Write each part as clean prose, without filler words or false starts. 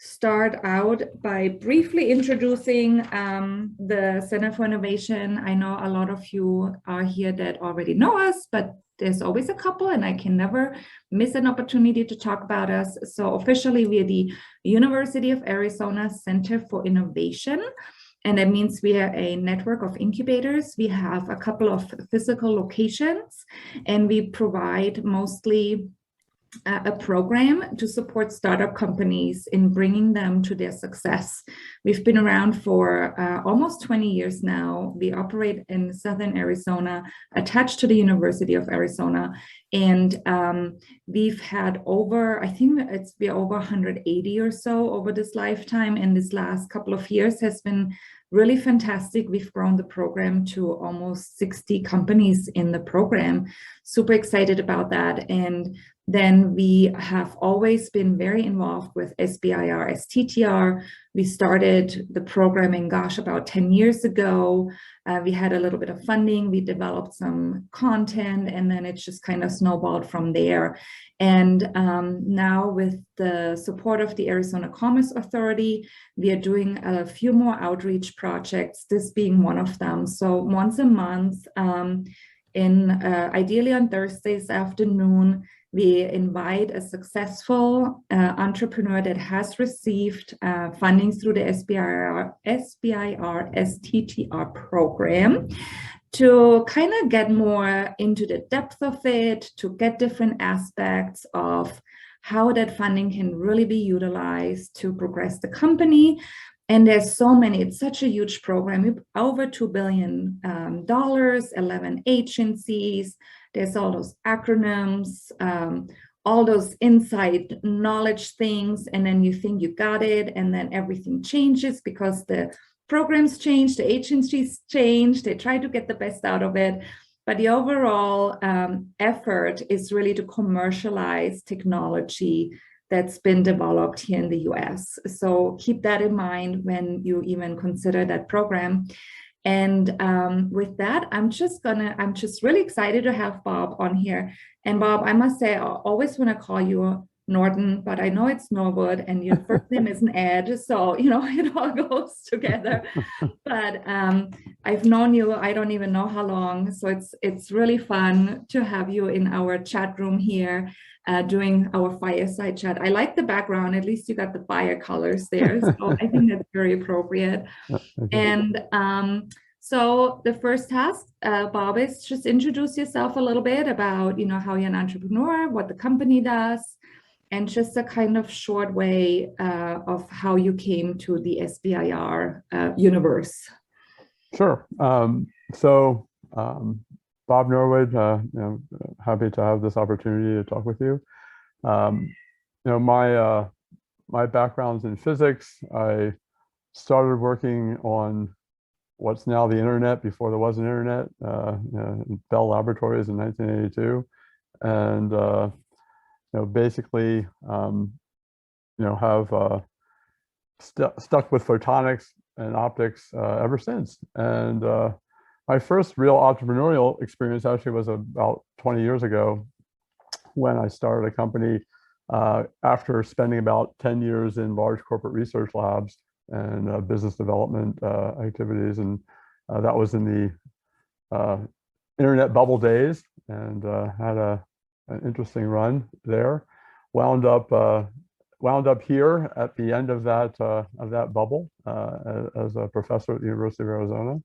start out by briefly introducing the Center for Innovation. I know a lot of you are here that already know us, but there's always a couple, and I can never miss an opportunity to talk about us. So officially, we are the University of Arizona Center for Innovation. And that means we are a network of incubators. We have a couple of physical locations, and we provide mostly a program to support startup companies in bringing them to their success. We've been around for almost 20 years now. We operate in Southern Arizona, attached to the University of Arizona. And we've had over, I think we're over 180 or so over this lifetime. And this last couple of years has been really fantastic. We've grown the program to almost 60 companies in the program. Super excited about that. And then we have always been very involved with SBIR, STTR. We started the programming, about 10 years ago. We had a little bit of funding. We developed some content, and then it just kind of snowballed from there. And now with the support of the Arizona Commerce Authority, we are doing a few more outreach projects, this being one of them. So once a month, ideally on Thursdays afternoon, we invite a successful entrepreneur that has received funding through the SBIR STTR program to kind of get more into the depth of it, to get different aspects of how that funding can really be utilized to progress the company. And there's so many, it's such a huge program, over $2 billion, 11 agencies. There's all those acronyms, all those inside knowledge things, and then you think you got it, and then everything changes because the programs change, the agencies change, they try to get the best out of it. But the overall effort is really to commercialize technology that's been developed here in the US. So keep that in mind when you even consider that program. And with that, I'm just really excited to have Bob on here. And Bob, I must say, I always want to call you Norton, but I know it's Norwood, and your first name isn't Ed, so it all goes together. But I've known you, I don't even know how long, so it's really fun to have you in our chat room here, doing our fireside chat. I like the background, at least you got the fire colors there, so I think that's very appropriate. And so the first task, Bob, is just introduce yourself a little bit about, how you're an entrepreneur, what the company does, and just a kind of short way of how you came to the SBIR universe. Sure. Bob Norwood, happy to have this opportunity to talk with you. My background's in physics. I started working on what's now the internet before there was an internet, in Bell Laboratories in 1982, and basically have stuck with photonics and optics ever since. And my first real entrepreneurial experience actually was about 20 years ago, when I started a company after spending about 10 years in large corporate research labs and business development activities. And that was in the internet bubble days, and had an interesting run there. Wound up here at the end of that bubble as a professor at the University of Arizona.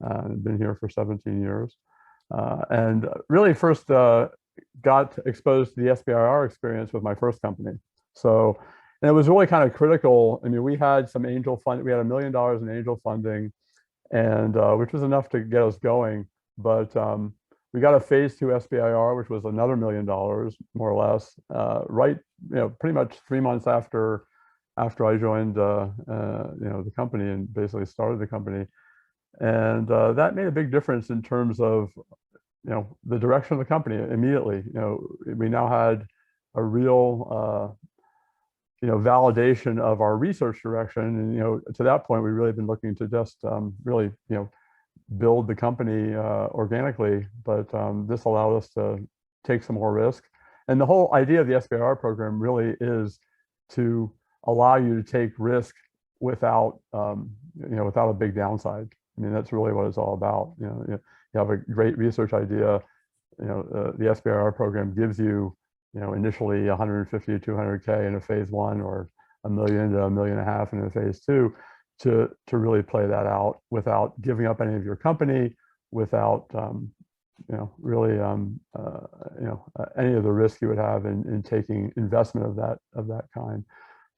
Been here for 17 years, and really first got exposed to the SBIR experience with my first company. So, and it was really kind of critical. I mean, we had some angel fund. We had $1 million in angel funding, and which was enough to get us going. But we got a Phase II SBIR, which was another $1 million, more or less, right, pretty much 3 months after I joined, the company and basically started the company. And that made a big difference in terms of, the direction of the company immediately. We now had a real, validation of our research direction. And, to that point, we've really been looking to just really, build the company organically. But this allowed us to take some more risk. And the whole idea of the SBIR program really is to allow you to take risk without, without a big downside. I mean, that's really what it's all about. You have a great research idea. The SBIR program gives you, initially 150 to 200K in a phase one, or $1 million to $1.5 million in a phase two, to really play that out without giving up any of your company, without really any of the risk you would have in taking investment of that kind.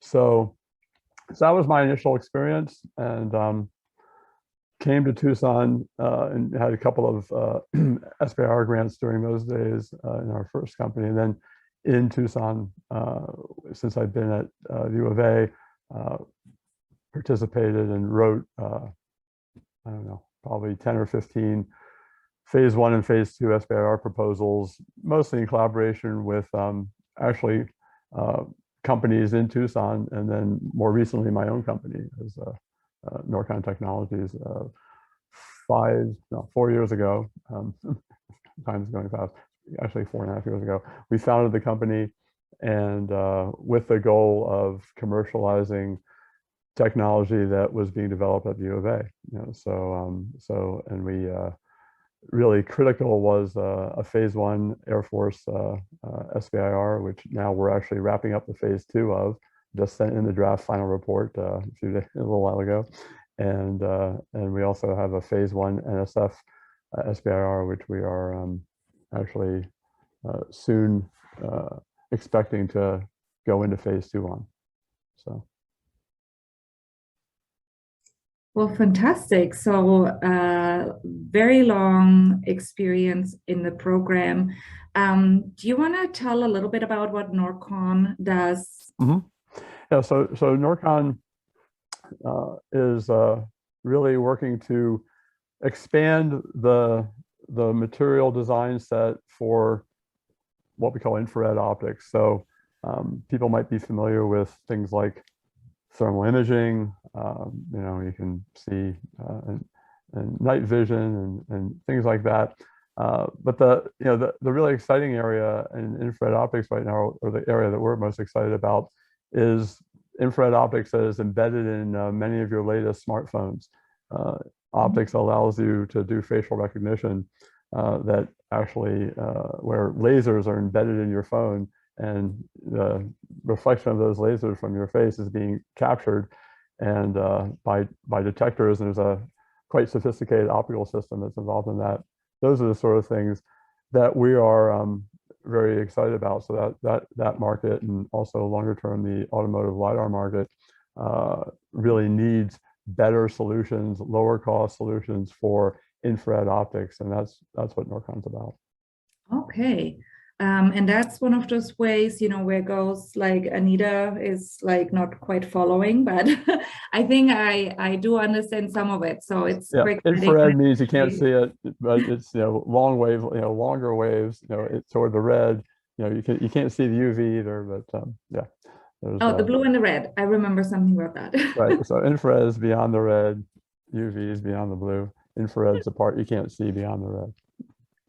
So that was my initial experience, and came to Tucson and had a couple of SBIR grants during those days in our first company. And then in Tucson, since I've been at U of A, participated and wrote, I don't know, probably 10 or 15 phase one and phase two SBIR proposals, mostly in collaboration with actually companies in Tucson, and then more recently my own company as Norcon Technologies 4 years ago. Time's going fast. Actually 4.5 years ago, we founded the company, and with the goal of commercializing technology that was being developed at the U of A. And we really critical was a phase one Air Force SBIR, which now we're actually wrapping up the phase two of. Just sent in the draft final report a little while ago, and we also have a phase one NSF SBIR, which we are actually soon expecting to go into phase two on. So. Well, fantastic. So very long experience in the program. Do you want to tell a little bit about what Norcon does? Mm-hmm. Yeah, so Norcon is really working to expand the material design set for what we call infrared optics. So people might be familiar with things like thermal imaging. You can see and night vision and things like that. But the really exciting area in infrared optics right now, or the area that we're most excited about, is infrared optics that is embedded in many of your latest smartphones. Optics allows you to do facial recognition that actually, where lasers are embedded in your phone, and the reflection of those lasers from your face is being captured and by detectors, and there's a quite sophisticated optical system that's involved in that. Those are the sort of things that we are very excited about. So that market, and also longer term, the automotive LiDAR market, really needs better solutions, lower cost solutions for infrared optics, and that's what Norcon's about. Okay. And that's one of those ways, where it goes, like Anita is like not quite following, but I think I do understand some of it. So it's great. Infrared means you can't see it, but it's long wave, longer waves. It's toward the red. You can't see the UV either, but yeah. Oh, the blue and the red. I remember something about that. Right. So infrared is beyond the red. UV is beyond the blue. Infrared's the part you can't see beyond the red.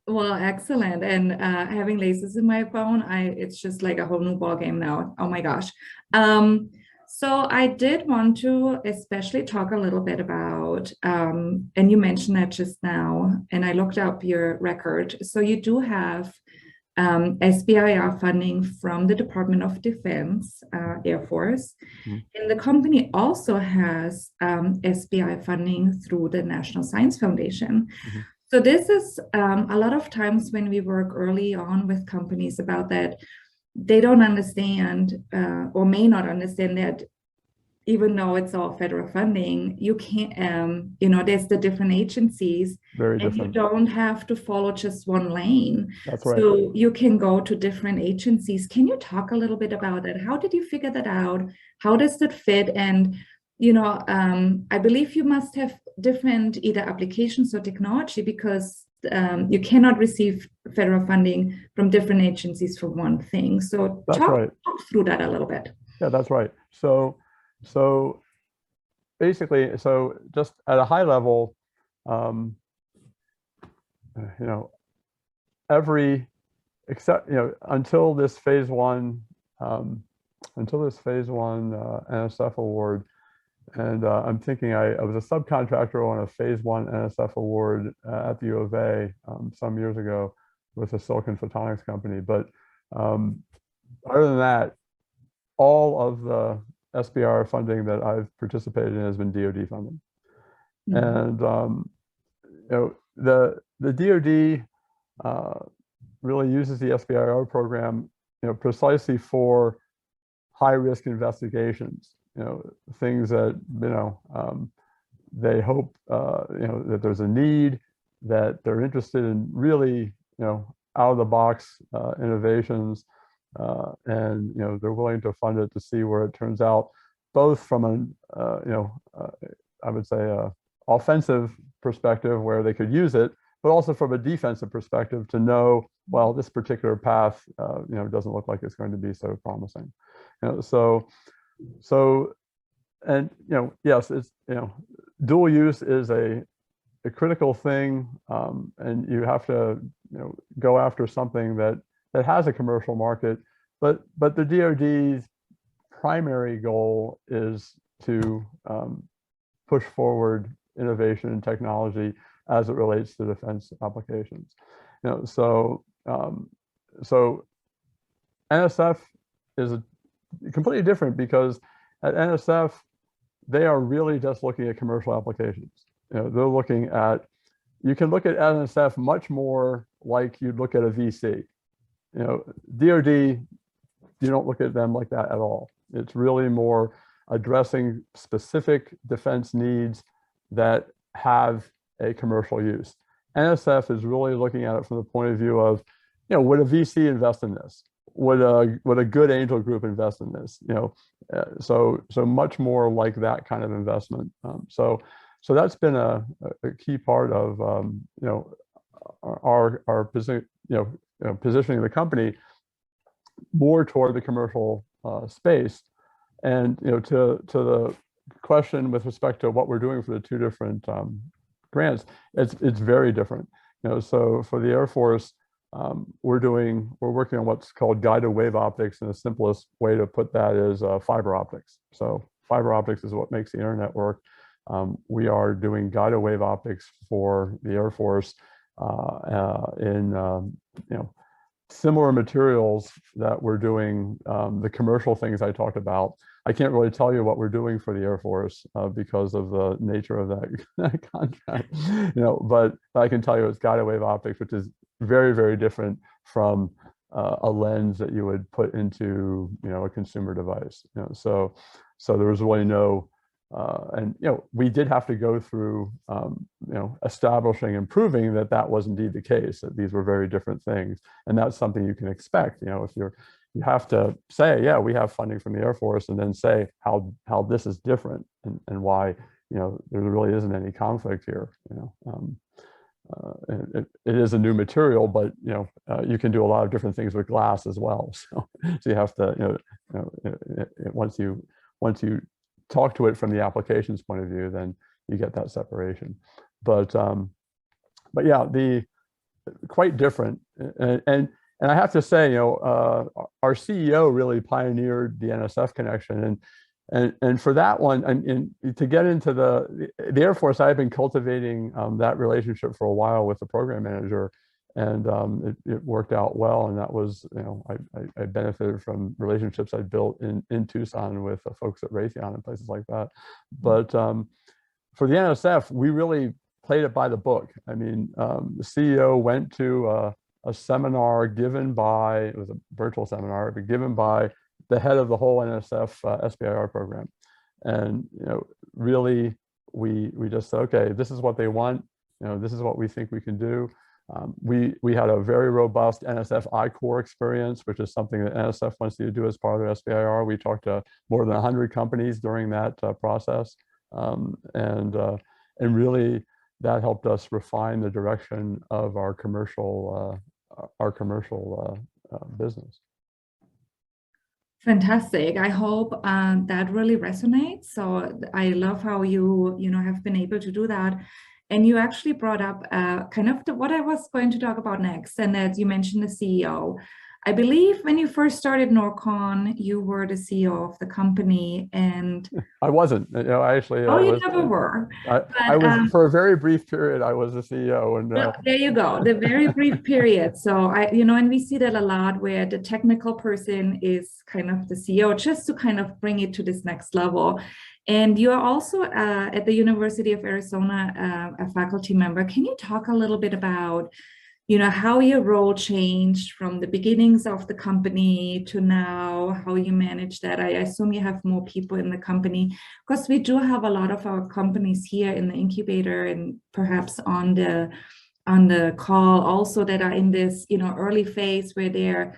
Well, excellent. And having lasers in my phone, it's just like a whole new ball game now. Oh my gosh. So I did want to especially talk a little bit about, and you mentioned that just now, and I looked up your record. So you do have SBIR funding from the Department of Defense, Air Force. Mm-hmm. And the company also has SBIR funding through the National Science Foundation. Mm-hmm. So this is a lot of times when we work early on with companies about that, they don't understand or may not understand that even though it's all federal funding, you can't, there's the different agencies. Very different. You don't have to follow just one lane. That's right. So you can go to different agencies. Can you talk a little bit about that? How did you figure that out? How does that fit? And I believe you must have different either applications or technology, because you cannot receive federal funding from different agencies for one thing. So talk through that a little bit. Yeah, that's right. So basically, just at a high level, until this phase one until this Phase I NSF award. And I'm thinking I was a subcontractor on a Phase I NSF award at the U of A some years ago with a silicon photonics company. But other than that, all of the SBIR funding that I've participated in has been DoD funding. And the DoD really uses the SBIR program, precisely for high-risk investigations. Things that they hope that there's a need, that they're interested in really out-of-the-box innovations, and they're willing to fund it to see where it turns out, both from an I would say offensive perspective where they could use it, but also from a defensive perspective to know, well, this particular path doesn't look like it's going to be so promising. And yes, it's dual use is a critical thing, and you have to go after something that has a commercial market, but the DoD's primary goal is to push forward innovation and technology as it relates to defense applications. So NSF is completely different, because at NSF, they are really just looking at commercial applications. They're looking at, you can look at NSF much more like you'd look at a VC. DoD, you don't look at them like that at all. It's really more addressing specific defense needs that have a commercial use. NSF is really looking at it from the point of view of, would a VC invest in this? Would a good angel group invest in this? So much more like that kind of investment. So that's been a key part of our positioning the company more toward the commercial space. And to the question with respect to what we're doing for the two different grants, it's very different. So for the Air Force, we're working on what's called guided wave optics, and the simplest way to put that is fiber optics. So fiber optics is what makes the internet work. We are doing guided wave optics for the Air Force in similar materials that we're doing the commercial things I talked about. I can't really tell you what we're doing for the Air Force because of the nature of that contract, but I can tell you it's guided wave optics, which is very, very different from a lens that you would put into a consumer device. So there was really no, and we did have to go through establishing and proving that that was indeed the case, that these were very different things, and that's something you can expect. If you have to say, yeah, we have funding from the Air Force, and then say how this is different and why there really isn't any conflict here. It is a new material, but you can do a lot of different things with glass as well. So you have to once you talk to it from the applications point of view, then you get that separation. But yeah, quite different. And I have to say, our CEO really pioneered the NSF connection, and for that one, and to get into the Air Force, I've been cultivating that relationship for a while with the program manager, and it worked out well. And that was, I benefited from relationships I built in Tucson with the folks at Raytheon and places like that. But for the NSF, we really played it by the book. I mean, the CEO went to a seminar given by, it was a virtual seminar, but given by the head of the whole NSF SBIR program. And really, we just said, okay, this is what they want. This is what we think we can do. We had a very robust NSF I-Core experience, which is something that NSF wants you to do as part of their SBIR. We talked to more than 100 companies during that process, and really that helped us refine the direction of our commercial business. Fantastic. I hope that really resonates. So I love how you have been able to do that. And you actually brought up kind of what I was going to talk about next, and that you mentioned the CEO. I believe when you first started Norcon, you were the CEO of the company, and I wasn't. I actually oh, you was. never were. I But was for a very brief period. I was the CEO, and well, there you go, the very brief period. So and we see that a lot where the technical person is kind of the CEO, just to kind of bring it to this next level. And you are also at the University of Arizona, a faculty member. Can you talk a little bit about how your role changed from the beginnings of the company to now, how you manage that? I assume you have more people in the company, because we do have a lot of our companies here in the incubator and perhaps on the call also that are in this, early phase where they're,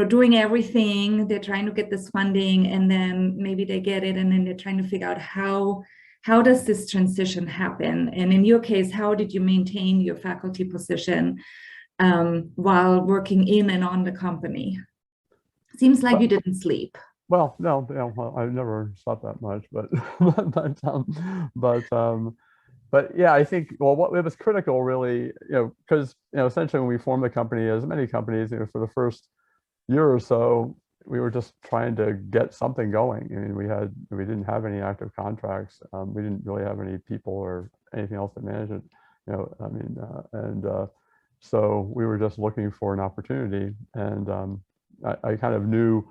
doing everything. They're trying to get this funding, and then maybe they get it, and then they're trying to figure out how does this transition happen? And in your case, how did you maintain your faculty position while working in and on the company? Seems like you didn't sleep. well, no, well, I never slept that much, but but yeah, I think what it was critical really, because essentially when we formed the company, as many companies, for the first year or so, we were just trying to get something going. I mean, we didn't have any active contracts. We didn't really have any people or anything else to manage it. I mean, so we were just looking for an opportunity, and I kind of knew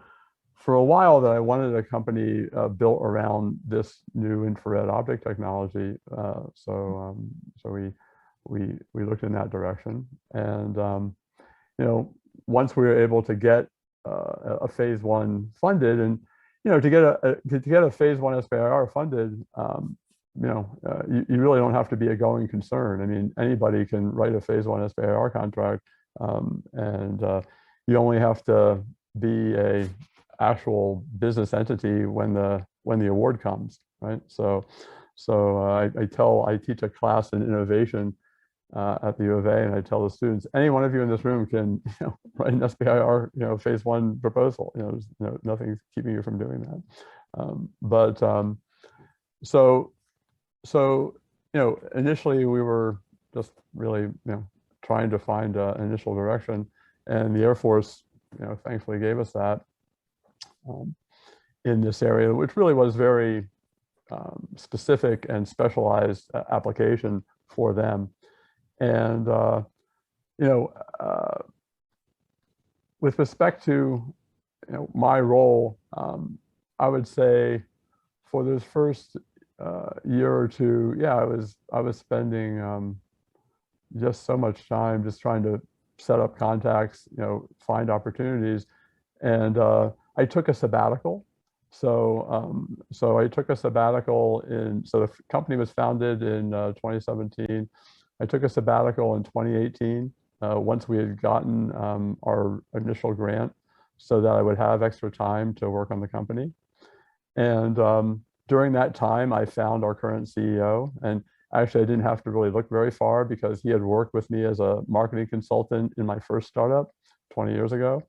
for a while that I wanted a company built around this new infrared optic technology. So we looked in that direction, and once we were able to get a Phase I funded, and to get a Phase I SBIR funded, you really don't have to be a going concern. I mean, anybody can write a Phase I SBIR contract, and you only have to be a actual business entity when the award comes, right? So I teach a class in innovation at the U of A, and I tell the students, any one of you in this room can write an SBIR Phase I proposal. There's nothing's keeping you from doing that. So initially we were just really trying to find an initial direction, and the Air Force thankfully gave us that in this area, which really was very specific and specialized application for them. And with respect to my role, I would say for this first year or two, yeah, I was spending just so much time just trying to set up contacts, find opportunities, and I took a sabbatical. So I took a sabbatical so the company was founded in 2017. I took a sabbatical in 2018 once we had gotten our initial grant, so that I would have extra time to work on the company. And during that time, I found our current CEO, and actually I didn't have to really look very far because he had worked with me as a marketing consultant in my first startup 20 years ago.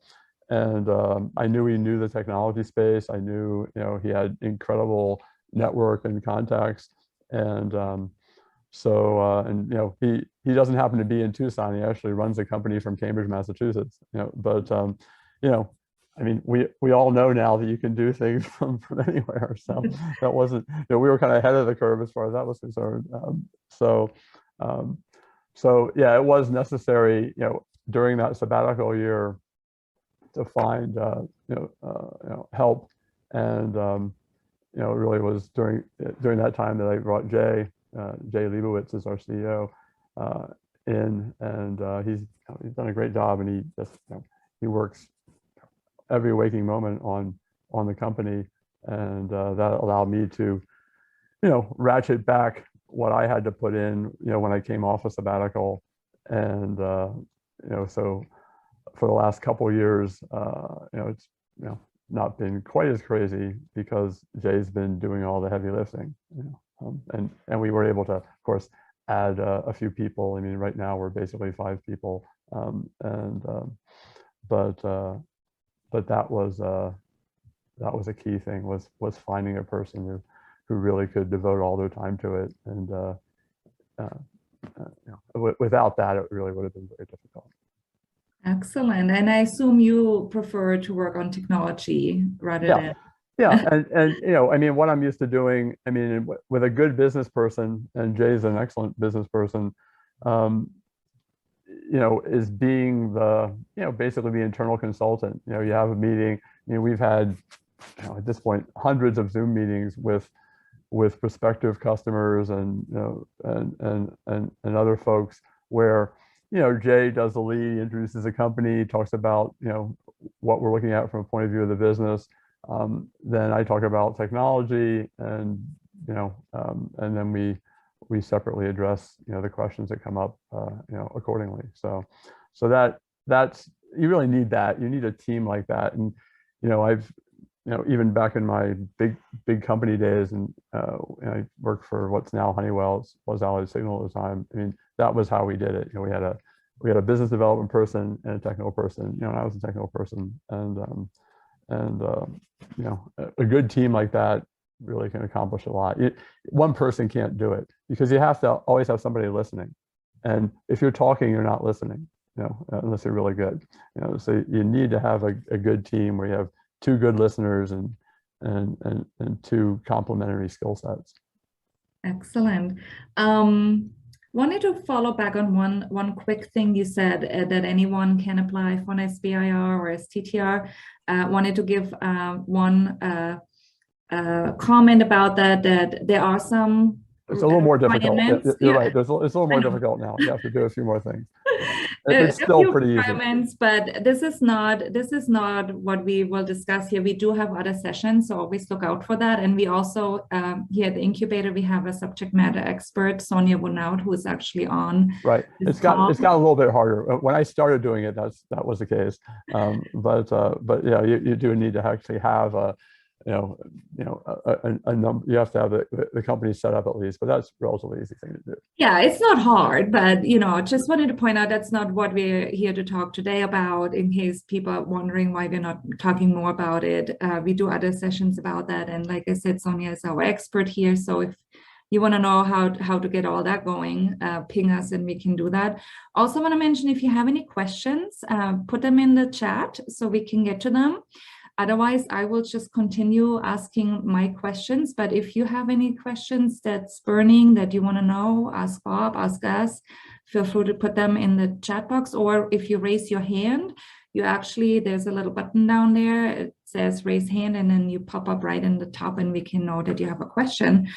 And I knew he knew the technology space. I knew he had incredible network and contacts, and he doesn't happen to be in Tucson. He actually runs a company from Cambridge, Massachusetts. But I mean, we all know now that you can do things from anywhere. So that wasn't, we were kind of ahead of the curve as far as that was concerned. So yeah, it was necessary, during that sabbatical year to find, help. And, it really was during that time that I brought Jay Leibowitz as our CEO in, and he's done a great job, and he just, he works every waking moment on the company, and that allowed me to, ratchet back what I had to put in, when I came off a sabbatical, and so for the last couple of years, it's not been quite as crazy because Jay's been doing all the heavy lifting, and we were able to, of course, add a few people. I mean, right now we're basically 5 people, but that was a key thing, was finding a person who really could devote all their time to it, and without that, it really would have been very difficult. Excellent. And I assume you prefer to work on technology rather Yeah. than. Yeah, and I mean, what I'm used to doing, I mean, with a good business person, and Jay's an excellent business person, um, is being the, basically the internal consultant. You have a meeting, we've had, at this point, hundreds of Zoom meetings with prospective customers and, and other folks where, Jay does the lead, introduces the company, talks about, what we're looking at from a point of view of the business. Then I talk about technology and, and then we separately address, the questions that come up, accordingly. So that's, you really need that. You need a team like that. And, I've, even back in my big company days, and I worked for what's now Honeywell, was Allied Signal at the time. I mean, that was how we did it. We had a business development person and a technical person. And I was a technical person, and a good team like that really can accomplish a lot. One person can't do it because you have to always have somebody listening, and if you're talking, you're not listening. Unless you're really good. So you need to have a good team where you have two good listeners and two complementary skill sets. Excellent. Wanted to follow back on one quick thing you said, that anyone can apply for an SBIR or STTR. Wanted to give one comment about that there are some. It's a little more difficult. You're right. It's a little more I know. difficult now. You have to do a few more things. It's still pretty easy. But this is not what we will discuss here. We do have other sessions, so always look out for that. And we also here at the incubator we have a subject matter expert, Sonia Wunaut, who is actually on. Right. It's got a little bit harder. When I started doing it, that was the case. But yeah, you do need to actually have a number. You have to have the company set up at least, but that's a relatively easy thing to do. Yeah, it's not hard, but just wanted to point out that's not what we're here to talk today about, in case people are wondering why we're not talking more about it. We do other sessions about that, and like I said, Sonia is our expert here, so if you want to know how to get all that going, ping us and we can do that. Also want to mention, if you have any questions, put them in the chat so we can get to them. Otherwise, I will just continue asking my questions. But if you have any questions that's burning that you want to know, ask Bob, ask us, feel free to put them in the chat box. Or if you raise your hand, there's a little button down there. It says raise hand, and then you pop up right in the top and we can know that you have a question.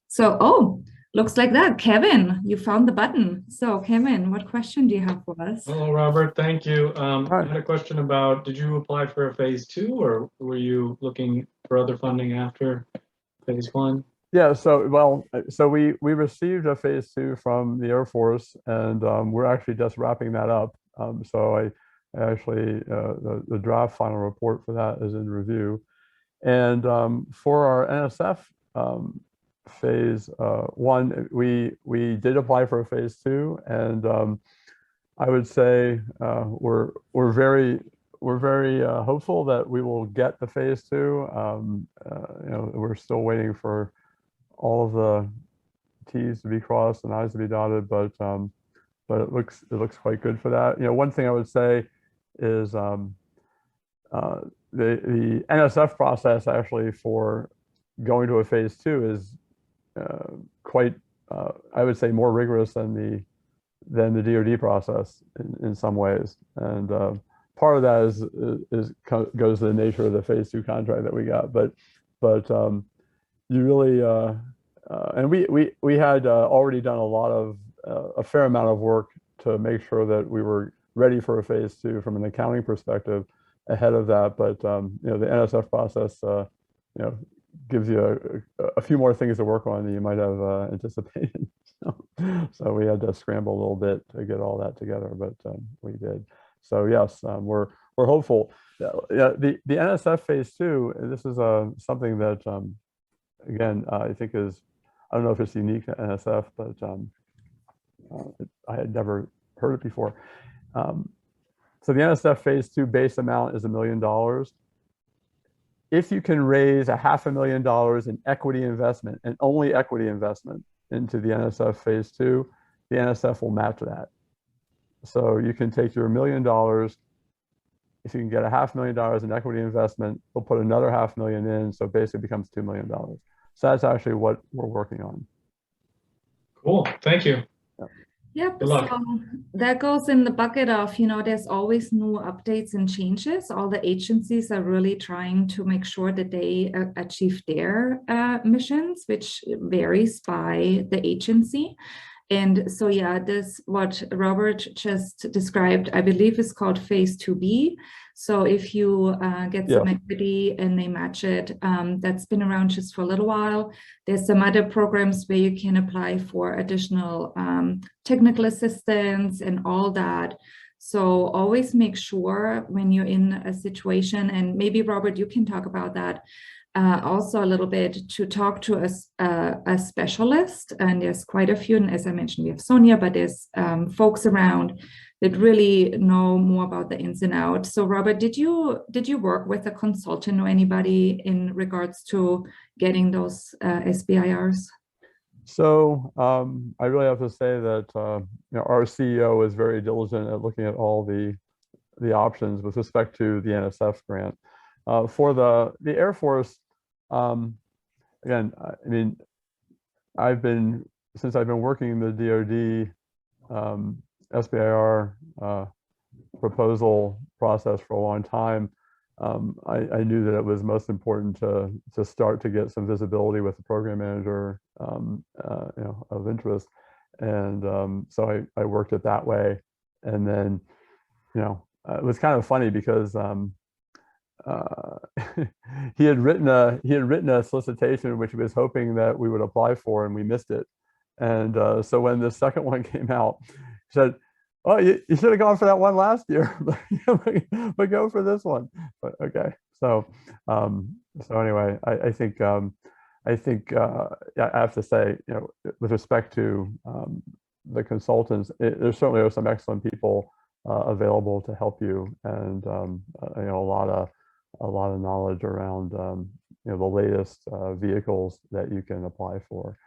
So, looks like that. Kevin, you found the button. So Kevin, what question do you have for us? Hello, Robert. Thank you. I had a question about, did you apply for a phase 2 or were you looking for other funding after phase 1? Yeah, so we received a phase 2 from the Air Force, and we're actually just wrapping that up. So I actually, the draft final report for that is in review. And for our NSF phase 1, we did apply for a phase 2, and I would say we're very hopeful that we will get the phase 2. We're still waiting for all of the T's to be crossed and I's to be dotted, but it looks quite good for that. One thing I would say is the NSF process actually for going to a phase 2 is quite, I would say, more rigorous than the DoD process in some ways, and part of that goes to the nature of the phase 2 contract that we got, but you really and we had already done a fair amount of work to make sure that we were ready for a phase 2 from an accounting perspective ahead of that, but the NSF process gives you a few more things to work on than you might have anticipated. So we had to scramble a little bit to get all that together, but we did. So yes, we're hopeful. The NSF phase 2. This is something that again I think is, I don't know if it's unique to NSF, but I had never heard it before. So the NSF phase 2 base amount is $1 million. If you can raise $500,000 in equity investment, and only equity investment, into the NSF phase 2, the NSF will match that. So you can take your $1 million. If you can get $500,000 in equity investment, we'll put another $500,000 in. So basically it becomes $2 million. So that's actually what we're working on. Cool. Thank you. Yep. Good luck. So that goes in the bucket of, there's always new updates and changes. All the agencies are really trying to make sure that they achieve their missions, which varies by the agency. And so, yeah, this, what Robert just described, I believe is called Phase IIB. So if you get some equity and they match it, that's been around just for a little while. There's some other programs where you can apply for additional technical assistance and all that. So always make sure when you're in a situation, and maybe Robert, you can talk about that also a little bit, to talk to a specialist. And there's quite a few, and as I mentioned, we have Sonia, but there's folks around that really know more about the ins and outs. So Robert, did you work with a consultant or anybody in regards to getting those SBIRs? So I really have to say that our CEO is very diligent at looking at all the options with respect to the NSF grant. For the Air Force, again, I mean, since I've been working in the DoD SBIR proposal process for a long time, I knew that it was most important to start to get some visibility with the program manager, of interest, and so I worked it that way. And then, it was kind of funny because he had written a solicitation which he was hoping that we would apply for, and we missed it. And so when the second one came out, he said, "Oh, you should have gone for that one last year, but go for this one." But okay, so anyway, I think I have to say, with respect to the consultants, there certainly are some excellent people available to help you, and a lot of knowledge around the latest vehicles that you can apply for.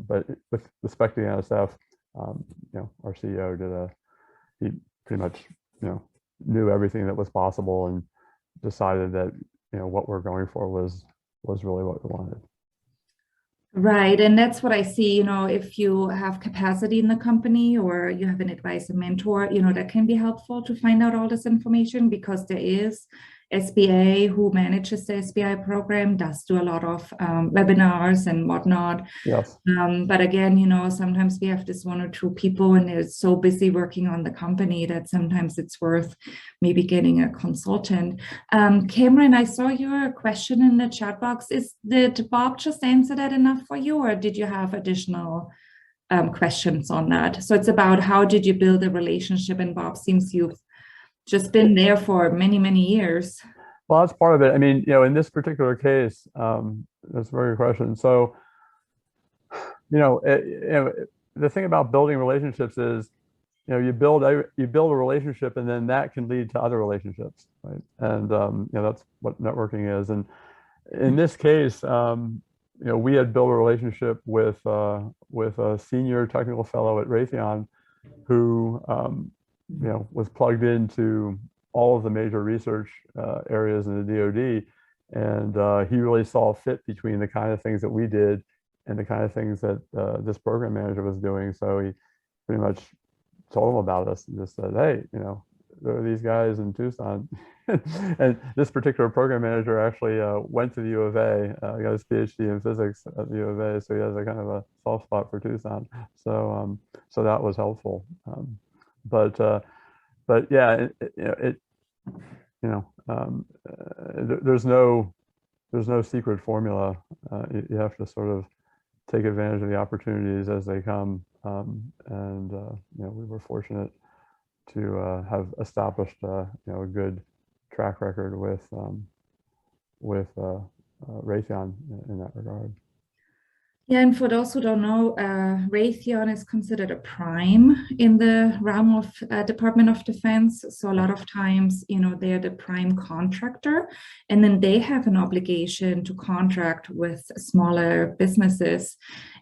But with respect to the NSF, our CEO he pretty much knew everything that was possible and decided that what we're going for was really what we wanted. Right, and that's what I see, if you have capacity in the company or you have an advisor mentor, that can be helpful to find out all this information, because there is SBA who manages the SBI program, does do a lot of webinars and whatnot. Yes. But again, sometimes we have this one or two people and they're so busy working on the company that sometimes it's worth maybe getting a consultant. Cameron, I saw your question in the chat box. Did Bob just answer that enough for you, or did you have additional questions on that? So it's about how did you build a relationship, and Bob, seems you've just been there for many, many years. Well, that's part of it. I mean, in this particular case, that's a very good question. So, the thing about building relationships is, you build a relationship, and then that can lead to other relationships, right? And that's what networking is. And in this case, we had built a relationship with a senior technical fellow at Raytheon who was plugged into all of the major research areas in the DoD, and he really saw a fit between the kind of things that we did and the kind of things that this program manager was doing. So he pretty much told him about us and just said, "Hey, there are these guys in Tucson." And this particular program manager actually went to the U of A, got his PhD in physics at the U of A, so he has a kind of a soft spot for Tucson. So so that was helpful. But yeah, there's no secret formula. You have to sort of take advantage of the opportunities as they come. And we were fortunate to have established a good track record with Raytheon in that regard. Yeah, and for those who don't know, Raytheon is considered a prime in the realm of Department of Defense. So a lot of times, they're the prime contractor, and then they have an obligation to contract with smaller businesses.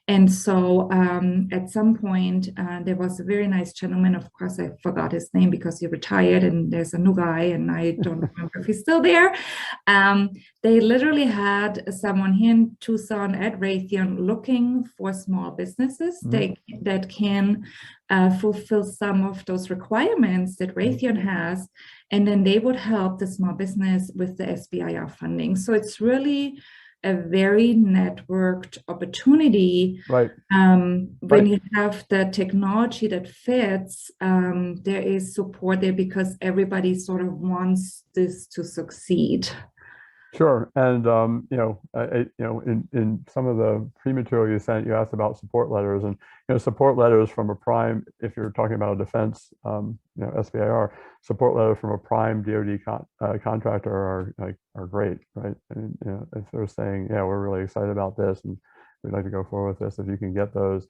And so at some point, there was a very nice gentleman. Of course, I forgot his name because he retired, and there's a new guy, and I don't remember if he's still there. They literally had someone here in Tucson at Raytheon looking for small businesses that can fulfill some of those requirements that Raytheon has, and then they would help the small business with the SBIR funding. So it's really a very networked opportunity. Right. When you have the technology that fits, there is support there because everybody sort of wants this to succeed. Sure, and in some of the pre-material you sent, you asked about support letters, and support letters from a prime. If you're talking about a defense, SBIR, support letters from a prime DoD contractor are great, right? And if they're saying, yeah, we're really excited about this, and we'd like to go forward with this, if you can get those,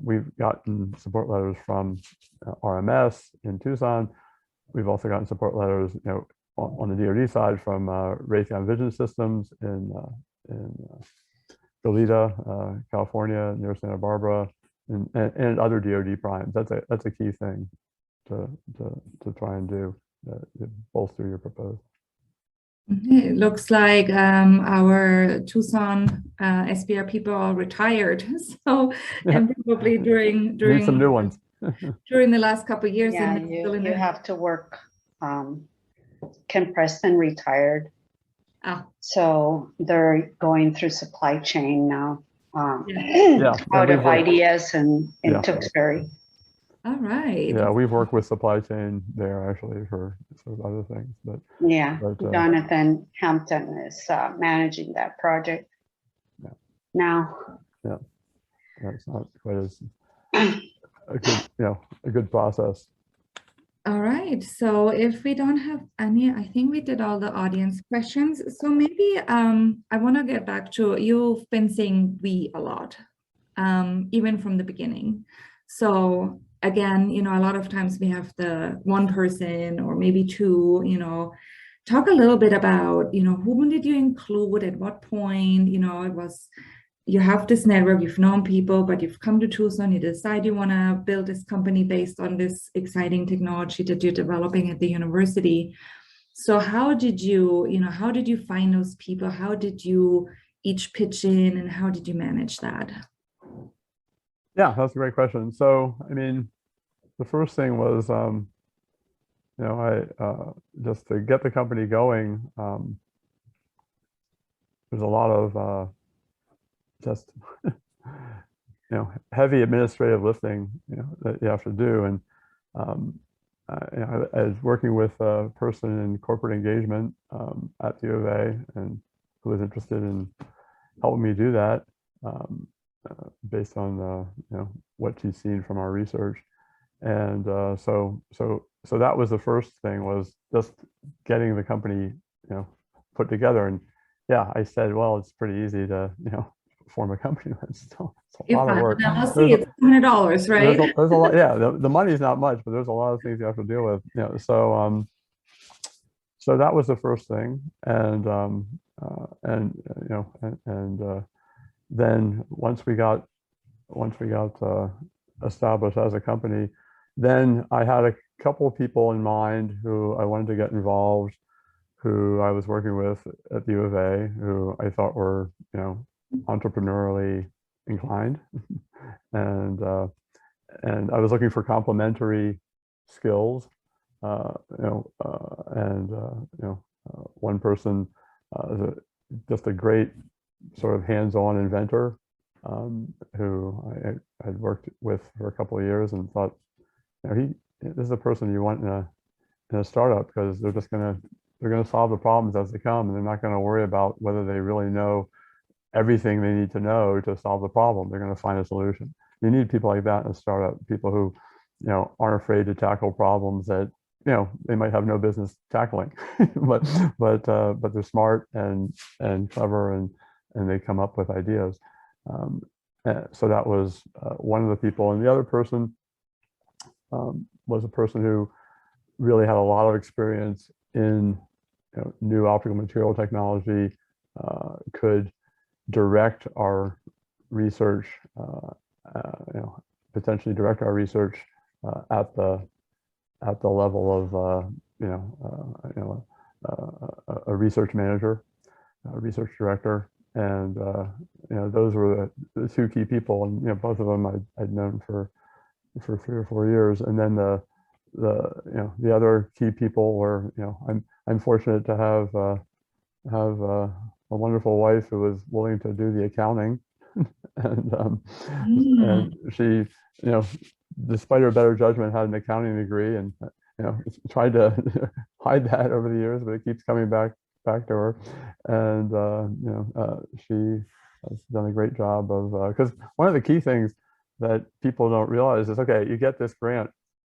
we've gotten support letters from RMS in Tucson. We've also gotten support letters, on the DoD side from Raytheon Vision Systems in Goleta, California, near Santa Barbara, and other DoD primes. That's a key thing to try and do to bolster your proposal. It looks like our Tucson SBIR people are retired, so and probably during need some new ones during the last couple of years. Yeah, you have to work. Ken Preston retired, so they're going through supply chain now. Out of ideas and in Tewksbury. All right. Yeah, we've worked with supply chain there actually for sort of other things, but Jonathan Hampton is managing that project now. Yeah, that's not quite as a good process. All right, so if we don't have any, I think we did all the audience questions. So maybe I want to get back to, you've been saying we a lot, even from the beginning. So again, a lot of times we have the one person or maybe two, talk a little bit about, whom did you include at what point, it was, you have this network, you've known people, but you've come to Tucson, you decide you want to build this company based on this exciting technology that you're developing at the university. So how did you, how did you find those people? How did you each pitch in, and how did you manage that? Yeah, that's a great question. So, I mean, the first thing was, just to get the company going, there's a lot of just heavy administrative lifting that you have to do, and I was working with a person in corporate engagement at the U of A, and who was interested in helping me do that based on what she's seen from our research, and so that was the first thing, was just getting the company put together. And yeah, I said, well, it's pretty easy to form a company. It's a lot of work. LLC, it's $100, right? There's a lot. Yeah, the money's not much, but there's a lot of things you have to deal with. So that was the first thing, and then once we got established as a company, then I had a couple of people in mind who I wanted to get involved, who I was working with at the U of A, who I thought were entrepreneurially inclined, and I was looking for complementary skills, one person is just a great sort of hands-on inventor, who I had worked with for a couple of years, and thought, this is a person you want in a startup, because they're going to solve the problems as they come, and they're not going to worry about whether they really know everything they need to know to solve the problem. They're going to find a solution. You need people like that in a startup, people who aren't afraid to tackle problems that they might have no business tackling, but they're smart and clever, and they come up with ideas. So that was one of the people, and the other person was a person who really had a lot of experience in new optical material technology, could direct our research, potentially direct our research at the level of a research manager, a research director, and those were the two key people, and both of them I'd known for 3 or 4 years, and then the other key people were I'm fortunate to have a wonderful wife who was willing to do the accounting, and she despite her better judgment had an accounting degree, and tried to hide that over the years, but it keeps coming back to her, and she has done a great job of because one of the key things that people don't realize is, okay, you get this grant,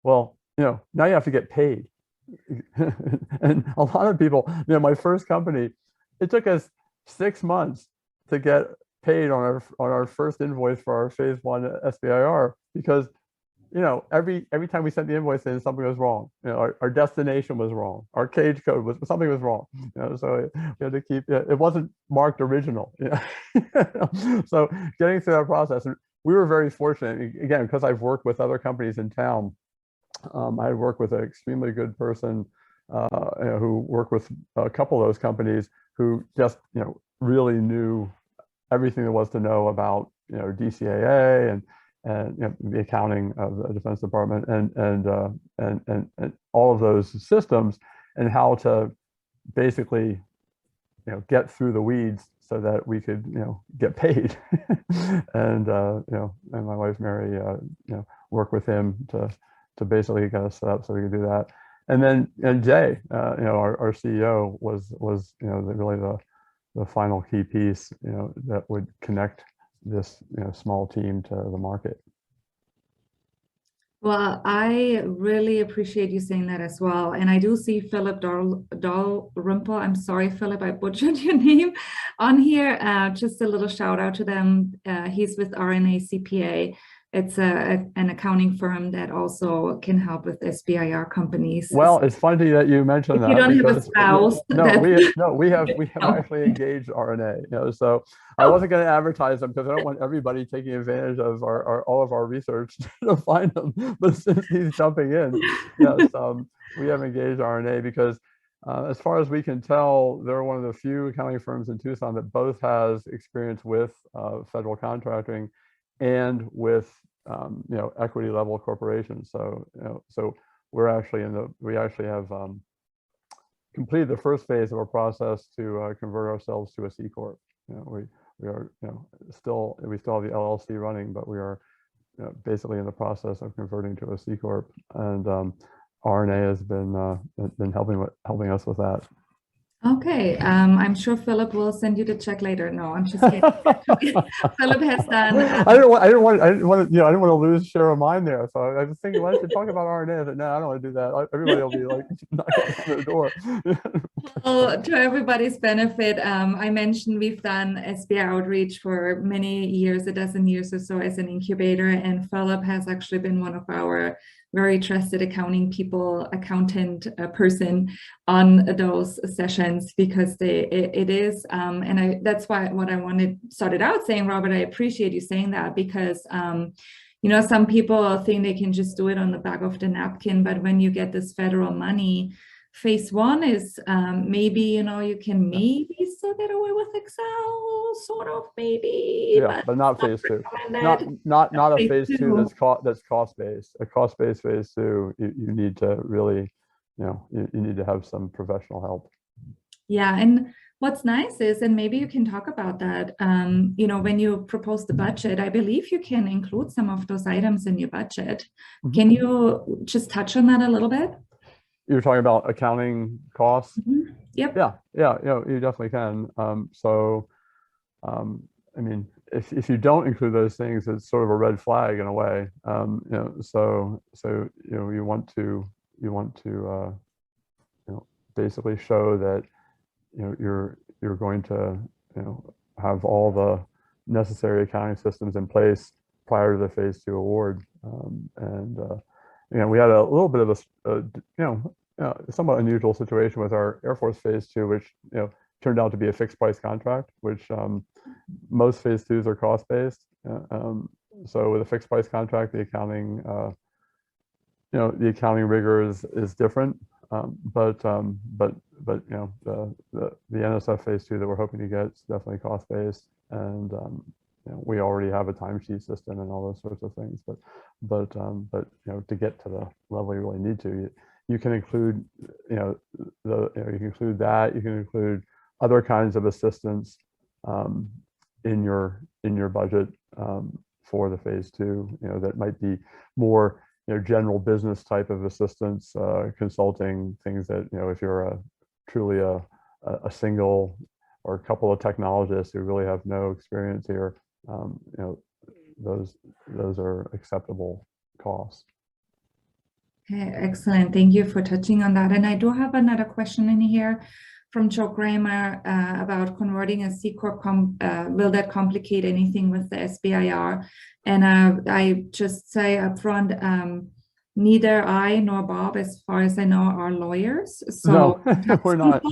well, now you have to get paid. And a lot of people, my first company, it took us 6 months to get paid on our first invoice for our Phase I SBIR, because every time we sent the invoice in, something was wrong. Our destination was wrong. Our cage code was, something was wrong. So we had to keep it wasn't marked original. So getting through that process, and we were very fortunate, again, because I've worked with other companies in town. I worked with an extremely good person who worked with a couple of those companies who just really knew everything there was to know about DCAA and the accounting of the Defense Department and all of those systems, and how to basically get through the weeds so that we could get paid. And and my wife Mary worked with him to basically get us set up so we could do that. And then Jay, our CEO, was really the final key piece that would connect this small team to the market. Well, I really appreciate you saying that as well. And I do see Philip Dalrymple. I'm sorry, Philip, I butchered your name on here. Just a little shout out to them. He's with RNA CPA. It's an accounting firm that also can help with SBIR companies. Well, it's funny that you mentioned that. You don't have a spouse. We have actually engaged RNA. So I wasn't going to advertise them because I don't want everybody taking advantage of all of our research to find them. But since he's jumping in, yes, we have engaged RNA because as far as we can tell, they're one of the few accounting firms in Tucson that both has experience with federal contracting and with equity level corporations. So so we actually have completed the first phase of our process to convert ourselves to a CCorp. We are still have the LLC running, but we are basically in the process of converting to a CCorp, and RNA has been helping us with that. Okay, I'm sure Philip will send you the check later. No, I'm just kidding. Philip has done. I didn't want to lose share of mine there. So I was thinking, why don't you talk about RNA? I said, no, I don't want to do that. Everybody will be like knocking on the door. Well, to everybody's benefit, I mentioned we've done SBIR outreach for many years, a dozen years or so as an incubator, and Philip has actually been one of our very trusted accountant person on those sessions, because it is, and that's why what I started out saying, Robert, I appreciate you saying that, because some people think they can just do it on the back of the napkin, but when you get this federal money, Phase I is maybe, you can maybe still get away with Excel, sort of, maybe. Yeah, but not Phase II. Not a Phase II that's cost-based. A cost-based Phase II, you need to really, you need to have some professional help. Yeah, and what's nice is, and maybe you can talk about that, when you propose the budget, I believe you can include some of those items in your budget. Mm-hmm. Can you just touch on that a little bit? You're talking about accounting costs? Mm-hmm. Yep. Yeah, you definitely can. I mean, if you don't include those things, it's sort of a red flag in a way. So you want to basically show that you're going to have all the necessary accounting systems in place prior to the Phase II award, we had a little bit of a somewhat unusual situation with our Air Force Phase II, which turned out to be a fixed price contract, which most phase twos are cost based. So with a fixed price contract, the accounting, the accounting rigor is different. But the NSF phase two that we're hoping to get is definitely cost based, and we already have a timesheet system and all those sorts of things. But to get to the level you really need to, you can include you can include that. You can include other kinds of assistance in your budget for the phase two. That might be more general business type of assistance, consulting, things that if you're truly a single or a couple of technologists who really have no experience here, those are acceptable costs. Okay, excellent. Thank you for touching on that. And I do have another question in here from Joe Kramer about converting a C-Corp. Will that complicate anything with the SBIR? And I just say upfront, neither I nor Bob, as far as I know, are lawyers. So no, we're not.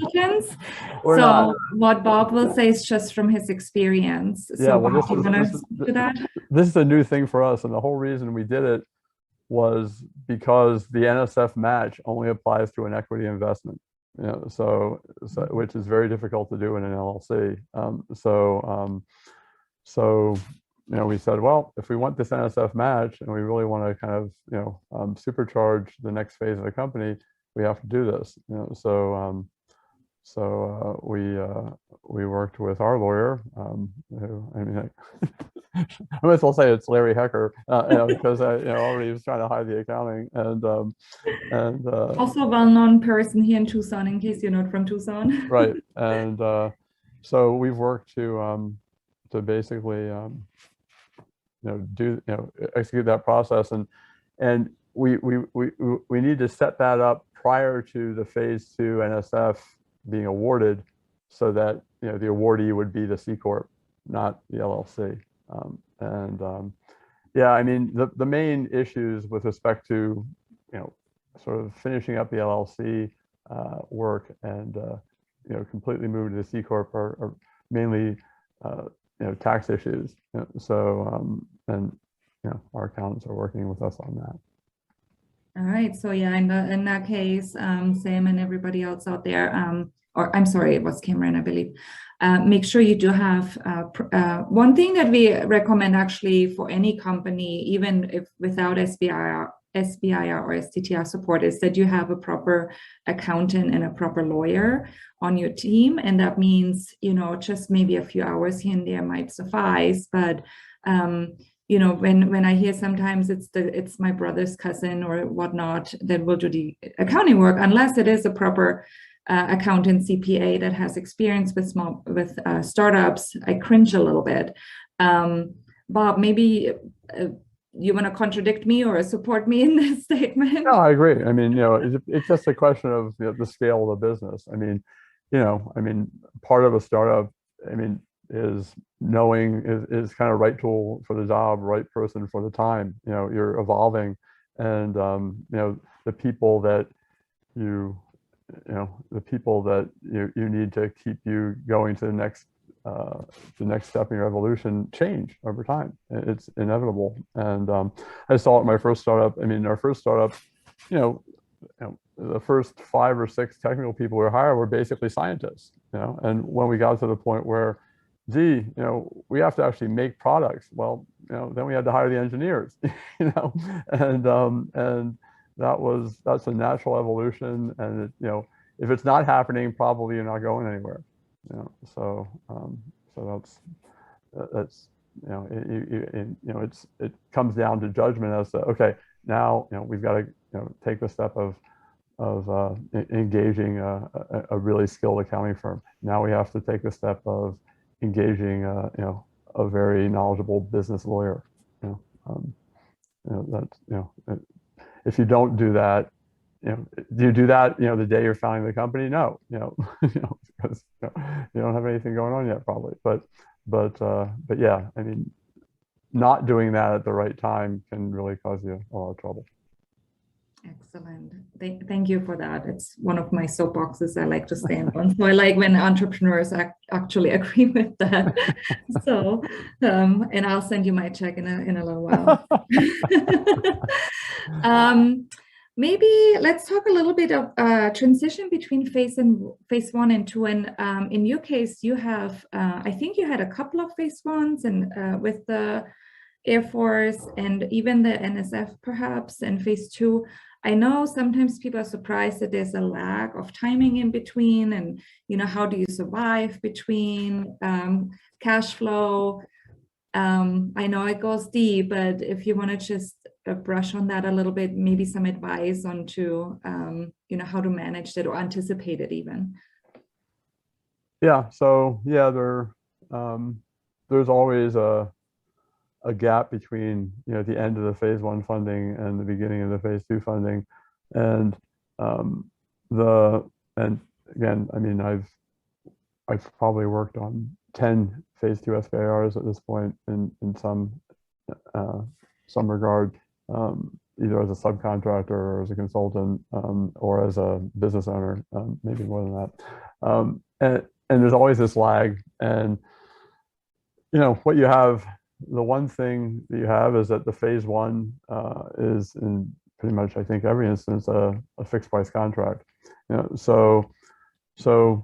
We're not. What Bob will say is just from his experience. Yeah, so well, Bob, you want to speak to that? This is a new thing for us, and the whole reason we did it was because the NSF match only applies to an equity investment. So which is very difficult to do in an LLC. So we said, well, if we want this NSF match and we really want to kind of supercharge the next phase of the company, we have to do this. So we worked with our lawyer. Who, I might as well say it's Larry Hecker, because I already was trying to hide the accounting, and also a well-known person here in Tucson, in case you're not from Tucson. Right, and so we've worked to basically execute that process, and we need to set that up prior to the phase two NSF being awarded, so that the awardee would be the C-Corp, not the LLC. Yeah, I mean, the main issues with respect to sort of finishing up the LLC work and completely moving to the C-Corp are mainly tax issues. So and our accountants are working with us on that. All right. So yeah, in that case, Sam and everybody else out there, or I'm sorry, it was Cameron, I believe. Make sure you do have one thing that we recommend actually for any company, even if without SBIR or STTR support, is that you have a proper accountant and a proper lawyer on your team. And that means, just maybe a few hours here and there might suffice. But, when I hear sometimes it's my brother's cousin or whatnot that will do the accounting work, unless it is a proper accountant CPA that has experience with startups, I cringe a little bit. Bob, maybe you want to contradict me or support me in this statement? No, I agree. I mean, it's just a question of the scale of the business. I mean, part of a startup, is knowing is kind of right tool for the job, right person for the time. You're evolving, and the people that you need to keep you going to the next step in your evolution change over time. It's inevitable. And I saw it in my first startup. Our first startup, the first 5 or 6 technical people we hired were basically scientists. And when we got to the point where, gee, we have to actually make products, well, then we had to hire the engineers. And that's a natural evolution. And if it's not happening, probably you're not going anywhere. So that's it comes down to judgment as to, okay, now we've got to take the step of engaging a really skilled accounting firm. Now we have to take the step of engaging a very knowledgeable business lawyer. If you don't do that, do you do that the day you're founding the company? No, because you don't have anything going on yet, probably. But yeah, not doing that at the right time can really cause you a lot of trouble. Excellent. Thank you for that. It's one of my soapboxes I like to stand on. So I like when entrepreneurs actually agree with that. So, and I'll send you my check in a little while. Maybe let's talk a little bit of transition between phase 1 and 2. And in your case, you have, I think you had a couple of phase 1s and with the Air Force and even the NSF perhaps, and phase 2. I know sometimes people are surprised that there's a lag of timing in between, and how do you survive between cash flow? I know it goes deep, but if you want to just brush on that a little bit, maybe some advice on to how to manage it or anticipate it even. Yeah. So yeah, there's always a gap between the end of the phase 1 funding and the beginning of the phase 2 funding, and again, I mean, I've probably worked on 10 phase 2 SBIRs at this point in some regard, either as a subcontractor or as a consultant, or as a business owner, maybe more than that, and there's always this lag, and what you have. The one thing that you have is that the phase 1 is in pretty much, I think, every instance a fixed price contract. So if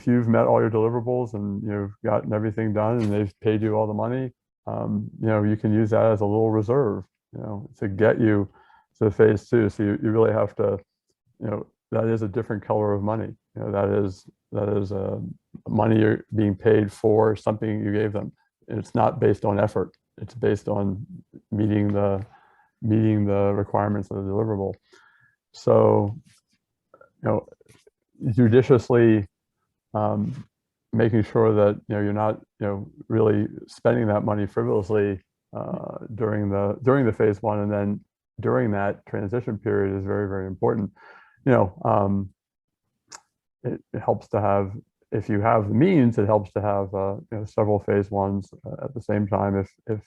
you've met all your deliverables and you've gotten everything done and they've paid you all the money, you can use that as a little reserve, to get you to phase 2. So you really have to, that is a different color of money. That is money you're being paid for something you gave them. It's not based on effort. It's based on meeting the requirements of the deliverable. So, judiciously making sure that you're not really spending that money frivolously during the phase 1, and then during that transition period is very, very important. It helps to have. If you have the means, it helps to have several phase 1s at the same time. If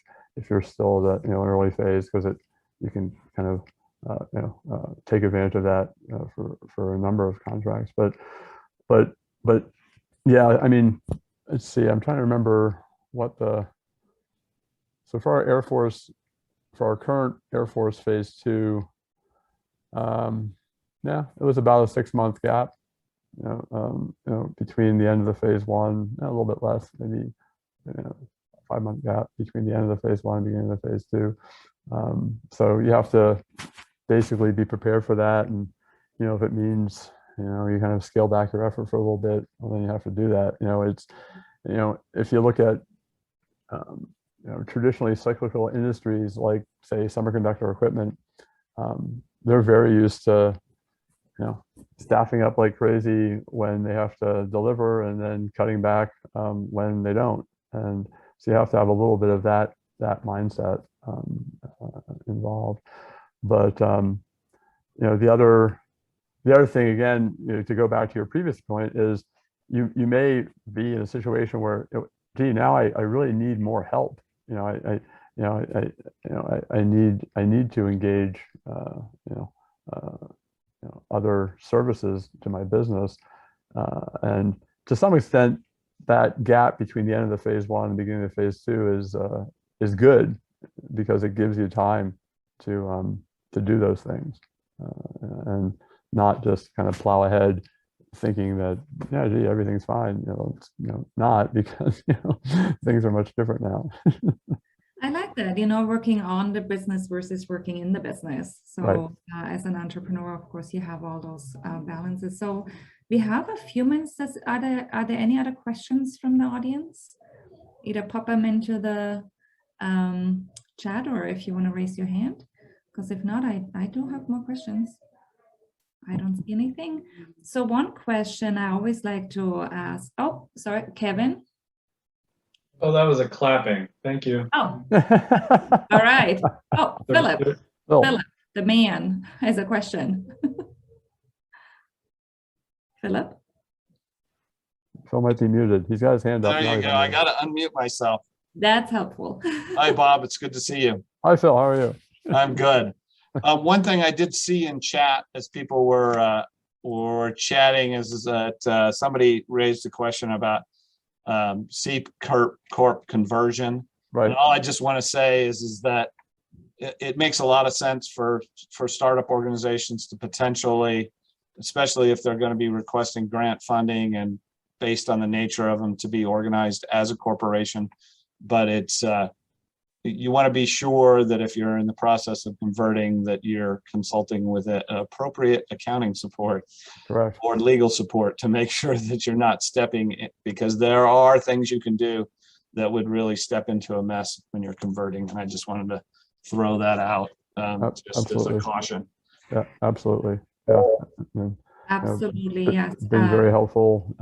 you're still at an early phase, because you can kind of take advantage of that for a number of contracts. But yeah, I mean, let's see. I'm trying to remember so for our Air Force, for our current Air Force phase 2, yeah, it was about a 6-month gap. Between the end of the phase 1, a little bit less, maybe 5-month gap between the end of the phase 1 and beginning of the phase 2. So you have to basically be prepared for that, and if it means you kind of scale back your effort for a little bit, well, then you have to do that. It's if you look at traditionally cyclical industries like, say, semiconductor equipment, they're very used to staffing up like crazy when they have to deliver, and then cutting back when they don't. And so you have to have a little bit of that mindset involved. But the other thing, again, to go back to your previous point, is you may be in a situation where, gee, now I really need more help. I need to engage other services to my business, and to some extent, that gap between the end of the phase 1 and the beginning of phase 2 is good, because it gives you time to do those things, and not just kind of plow ahead thinking that, yeah, gee, everything's fine. It's not, because things are much different now. I like that, working on the business versus working in the business. So right. As an entrepreneur, of course, you have all those balances. So we have a few minutes. Are there any other questions from the audience? Either pop them into the chat, or if you want to raise your hand, because if not, I do have more questions. I don't see anything. So one question I always like to ask. Oh, sorry, Kevin. Oh, that was a clapping. Thank you. Oh, all right. Oh, Philip, the man, has a question. Philip? Phil might be muted. He's got his hand up. There you go. I got to unmute myself. That's helpful. Hi, Bob. It's good to see you. Hi, Phil. How are you? I'm good. One thing I did see in chat as people were chatting is that somebody raised a question about CCorp conversion. Right. And all I just want to say is that it makes a lot of sense for startup organizations to potentially, especially if they're going to be requesting grant funding and based on the nature of them, to be organized as a corporation. But it's you want to be sure that if you're in the process of converting, that you're consulting with appropriate accounting support. Correct. Or legal support to make sure that you're not stepping in, because there are things you can do that would really step into a mess when you're converting. And I just wanted to throw that out just as a caution. Yeah, absolutely. Yeah. Absolutely, yes. Being very helpful.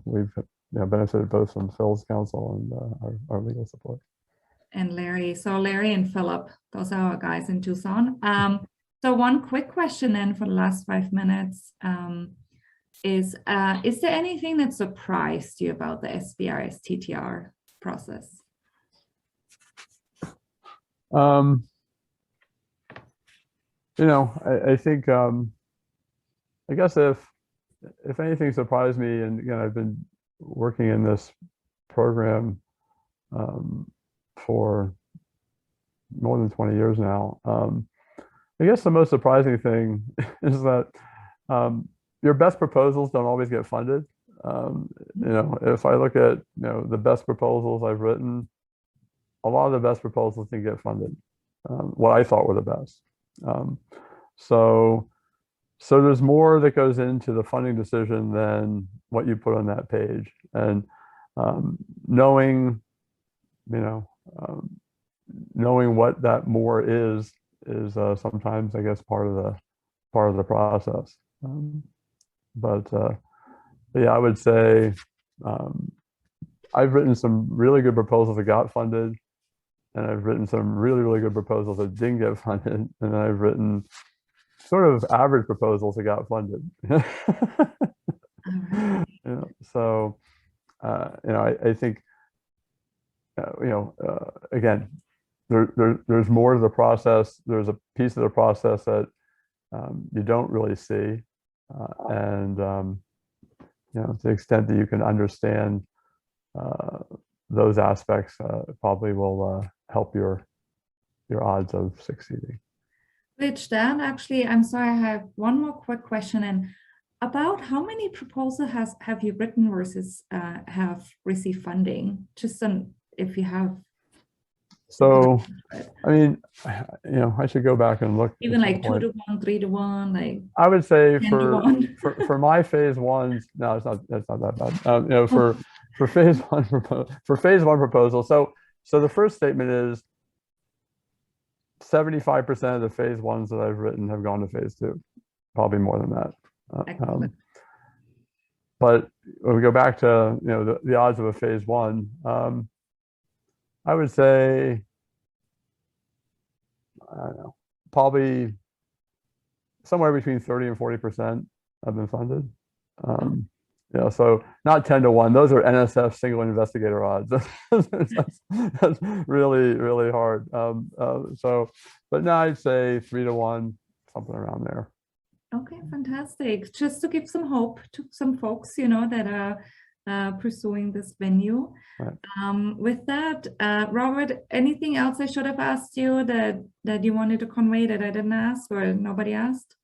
We've benefited both from Phil's counsel and our legal support. And Larry. So Larry and Philip, those are our guys in Tucson. So one quick question then for the last 5 minutes is there anything that surprised you about the SBIR STTR process? I think, I guess if anything surprised me, and again, I've been working in this program for more than 20 years now. I guess the most surprising thing is that your best proposals don't always get funded. If I look at the best proposals I've written, a lot of the best proposals didn't get funded. What I thought were the best. So there's more that goes into the funding decision than what you put on that page, and knowing what that more is sometimes, I guess, part of the process. But yeah, I would say I've written some really good proposals that got funded, and I've written some really, really good proposals that didn't get funded, and I've written sort of average proposals that got funded. So I think again, there's more to the process. There's a piece of the process that you don't really see, and to the extent that you can understand those aspects, probably will help your odds of succeeding. Which then actually, I'm sorry, I have one more quick question. And about how many proposals have you written versus have received funding? Just if you have. So, I mean, I should go back and look. Even like 2 to 1, 3 to 1, like. I would say 10 to 1. for my phase ones, no, that's not that bad. For phase one proposal. So the first statement is 75% of the phase ones that I've written have gone to phase 2, probably more than that. But when we go back to the odds of a phase 1, I would say, I don't know, probably somewhere between 30 and 40% have been funded. So not 10 to 1. Those are NSF single investigator odds. that's really, really hard. But now I'd say 3 to 1, something around there. Okay, fantastic. Just to give some hope to some folks, that are pursuing this venue. Right. With that, Robert, anything else I should have asked you that you wanted to convey that I didn't ask or nobody asked?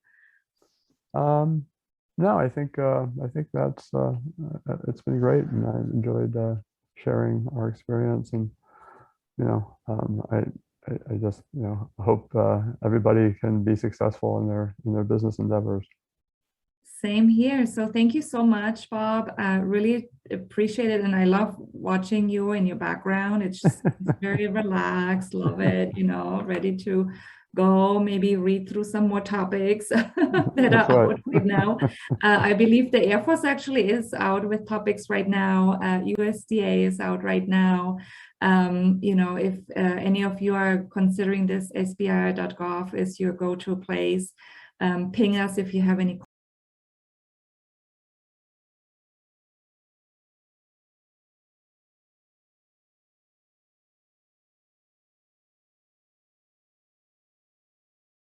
No, I think that's it's been great, and I enjoyed sharing our experience, and I just hope everybody can be successful in their business endeavors. Same here. So thank you so much, Bob. I really appreciate it, and I love watching you and your background. It's just very relaxed. Love it. Ready to go, maybe read through some more topics that are out right now. I believe the Air Force actually is out with topics right now. USDA is out right now. If any of you are considering this, SBIR.gov is your go-to place. Ping us if you have any